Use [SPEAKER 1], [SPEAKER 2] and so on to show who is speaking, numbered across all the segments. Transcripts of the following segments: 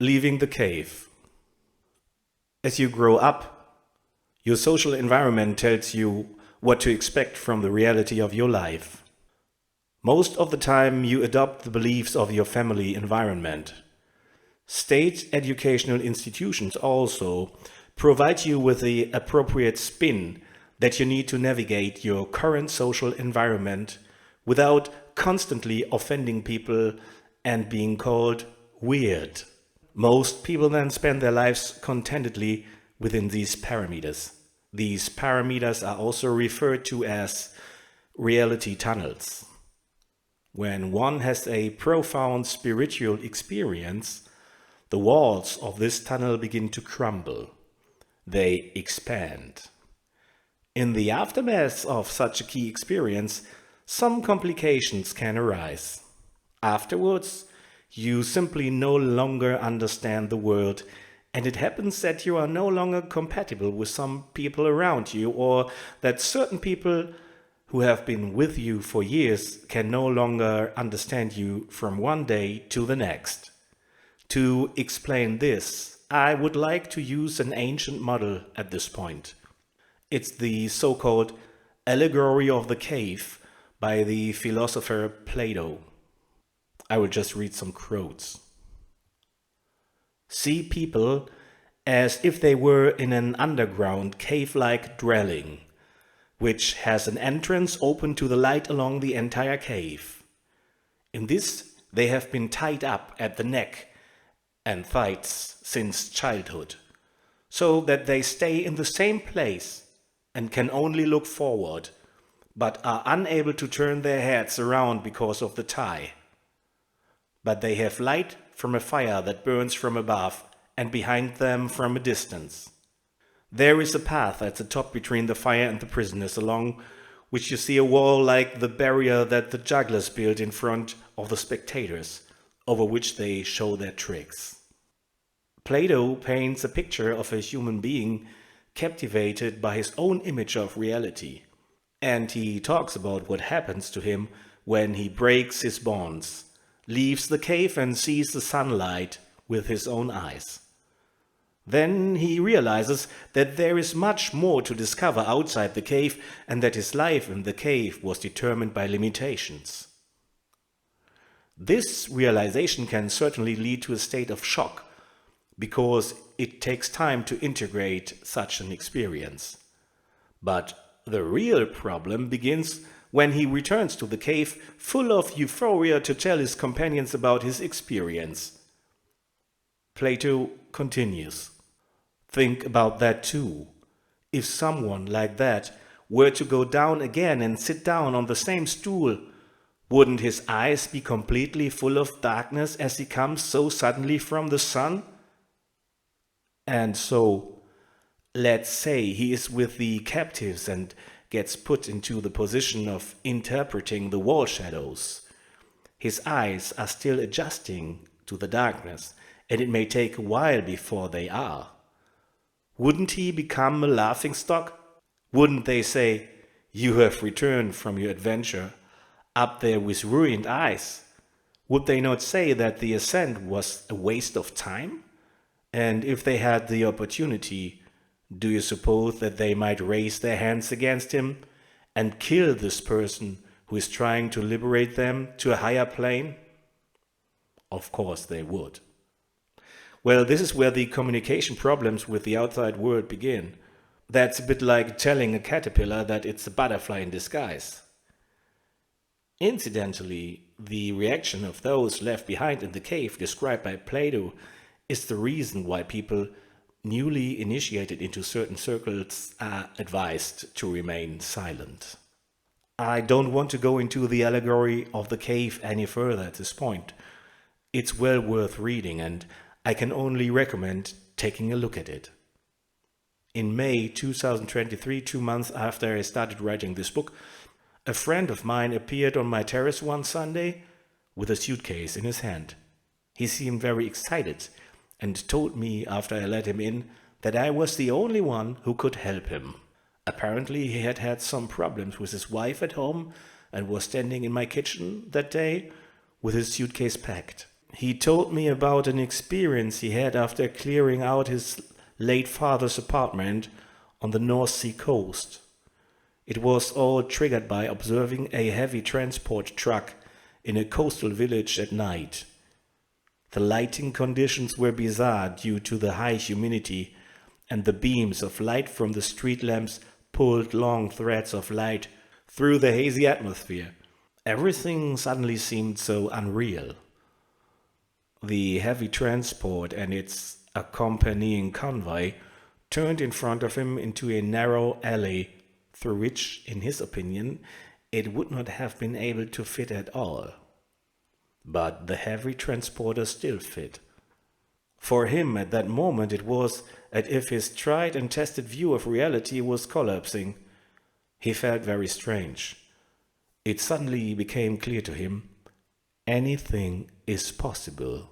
[SPEAKER 1] Leaving the cave. As you grow up, your social environment tells you what to expect from the reality of your life. Most of the time, you adopt the beliefs of your family environment. State educational institutions also provide you with the appropriate spin that you need to navigate your current social environment without constantly offending people and being called weird. Most people then spend their lives contentedly within these parameters. These parameters are also referred to as reality tunnels. When one has a profound spiritual experience, the walls of this tunnel begin to crumble. They expand. In the aftermath of such a key experience, some complications can arise. Afterwards, you simply no longer understand the world, and it happens that you are no longer compatible with some people around you, or that certain people who have been with you for years can no longer understand you from one day to the next. To explain this, I would like to use an ancient model at this point. It's the so-called allegory of the cave by the philosopher Plato. I will just read some quotes. See people as if they were in an underground cave-like dwelling, which has an entrance open to the light along the entire cave. In this, they have been tied up at the neck and thighs since childhood, so that they stay in the same place and can only look forward, but are unable to turn their heads around because of the tie. But they have light from a fire that burns from above and behind them from a distance. There is a path at the top between the fire and the prisoners, along which you see a wall like the barrier that the jugglers build in front of the spectators, over which they show their tricks. Plato paints a picture of a human being captivated by his own image of reality, and he talks about what happens to him when he breaks his bonds, leaves the cave and sees the sunlight with his own eyes. Then he realizes that there is much more to discover outside the cave, and that his life in the cave was determined by limitations. This realization can certainly lead to a state of shock, because it takes time to integrate such an experience. But the real problem begins when he returns to the cave full of euphoria to tell his companions about his experience. Plato continues. Think about that too. If someone like that were to go down again and sit down on the same stool, wouldn't his eyes be completely full of darkness as he comes so suddenly from the sun? And so, let's say he is with the captives and gets put into the position of interpreting the wall shadows. His eyes are still adjusting to the darkness, and it may take a while before they are. Wouldn't he become a laughingstock? Wouldn't they say, "You have returned from your adventure up there with ruined eyes"? Would they not say that the ascent was a waste of time? And if they had the opportunity, do you suppose that they might raise their hands against him and kill this person who is trying to liberate them to a higher plane? Of course they would. Well, this is where the communication problems with the outside world begin. That's a bit like telling a caterpillar that it's a butterfly in disguise. Incidentally, the reaction of those left behind in the cave described by Plato is the reason why people newly initiated into certain circles are advised to remain silent. I don't want to go into the allegory of the cave any further at this point. It's well worth reading, and I can only recommend taking a look at it. In May 2023, 2 months after I started writing this book, a friend of mine appeared on my terrace one Sunday with a suitcase in his hand. He seemed very excited and told me after I let him in that I was the only one who could help him. Apparently he had had some problems with his wife at home and was standing in my kitchen that day with his suitcase packed. He told me about an experience he had after clearing out his late father's apartment on the North Sea coast. It was all triggered by observing a heavy transport truck in a coastal village at night. The lighting conditions were bizarre due to the high humidity, and the beams of light from the street lamps pulled long threads of light through the hazy atmosphere. Everything suddenly seemed so unreal. The heavy transport and its accompanying convoy turned in front of him into a narrow alley through which, in his opinion, it would not have been able to fit at all. But the heavy transporter still fit. For him, at that moment, it was as if his tried and tested view of reality was collapsing. He felt very strange. It suddenly became clear to him, anything is possible.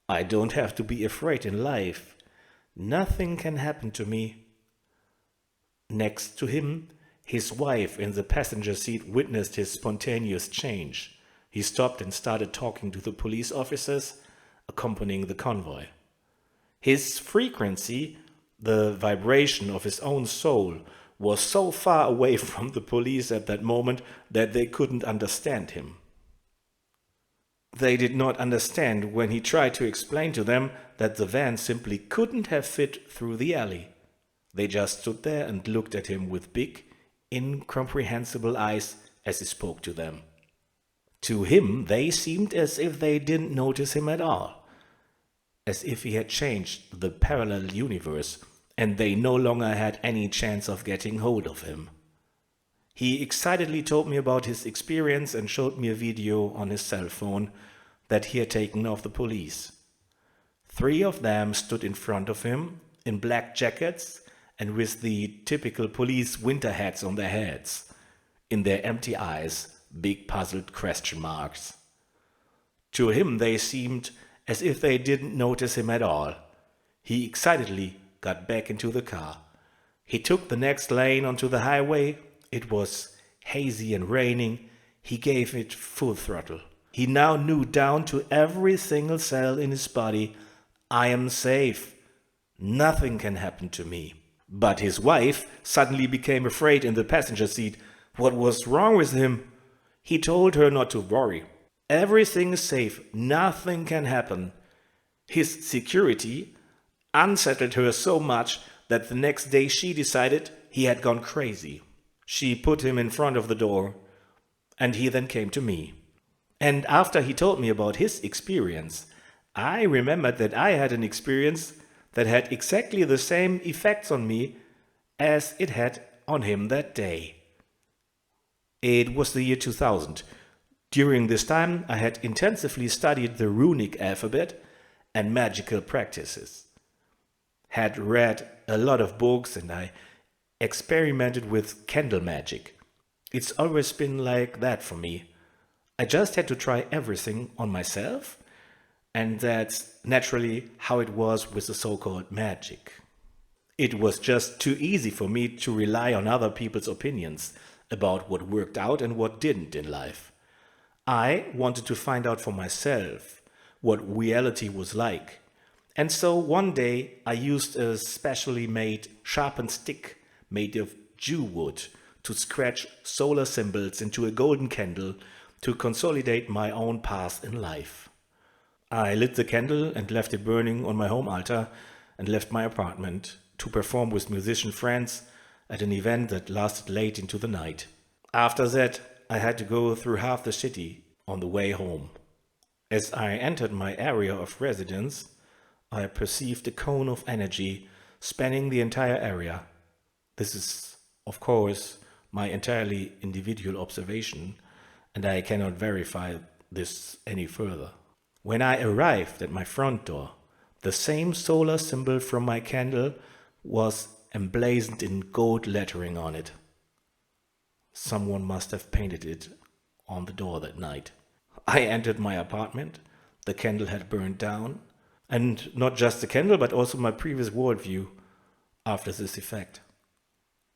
[SPEAKER 1] I don't have to be afraid in life. Nothing can happen to me. Next to him, his wife in the passenger seat witnessed his spontaneous change. He stopped and started talking to the police officers accompanying the convoy. His frequency, the vibration of his own soul, was so far away from the police at that moment that they couldn't understand him. They did not understand when he tried to explain to them that the van simply couldn't have fit through the alley. They just stood there and looked at him with big, incomprehensible eyes as he spoke to them. To him, they seemed as if they didn't notice him at all, as if he had changed the parallel universe and they no longer had any chance of getting hold of him. He excitedly told me about his experience and showed me a video on his cell phone that he had taken of the police. 3 of them stood in front of him in black jackets and with the typical police winter hats on their heads. In their empty eyes, big puzzled question marks. To him they seemed as if they didn't notice him at all. He excitedly got back into the car. He took the next lane onto the highway. It was hazy and raining. He gave it full throttle. He now knew down to every single cell in his body, I am safe. Nothing can happen to me. But his wife suddenly became afraid in the passenger seat. What was wrong with him? He told her not to worry. Everything is safe. Nothing can happen. His security unsettled her so much that the next day she decided he had gone crazy. She put him in front of the door, and he then came to me. And after he told me about his experience, I remembered that I had an experience that had exactly the same effects on me as it had on him that day. It was the year 2000. During this time, I had intensively studied the runic alphabet and magical practices. Had read a lot of books and I experimented with candle magic. It's always been like that for me. I just had to try everything on myself, and that's naturally how it was with the so-called magic. It was just too easy for me to rely on other people's opinions about what worked out and what didn't in life. I wanted to find out for myself what reality was like. And so one day I used a specially made sharpened stick made of Jew wood to scratch solar symbols into a golden candle to consolidate my own path in life. I lit the candle and left it burning on my home altar and left my apartment to perform with musician friends at an event that lasted late into the night. After that, I had to go through half the city on the way home. As I entered my area of residence, I perceived a cone of energy spanning the entire area. This is, of course, my entirely individual observation, and I cannot verify this any further. When I arrived at my front door, the same solar symbol from my candle was emblazoned in gold lettering on it. Someone must have painted it on the door that night. I entered my apartment. The candle had burned down, and not just the candle, but also my previous worldview after this effect.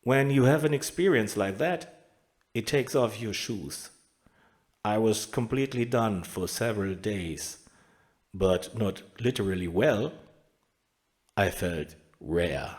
[SPEAKER 1] When you have an experience like that, it takes off your shoes. I was completely done for several days. but not literally well. I felt rare.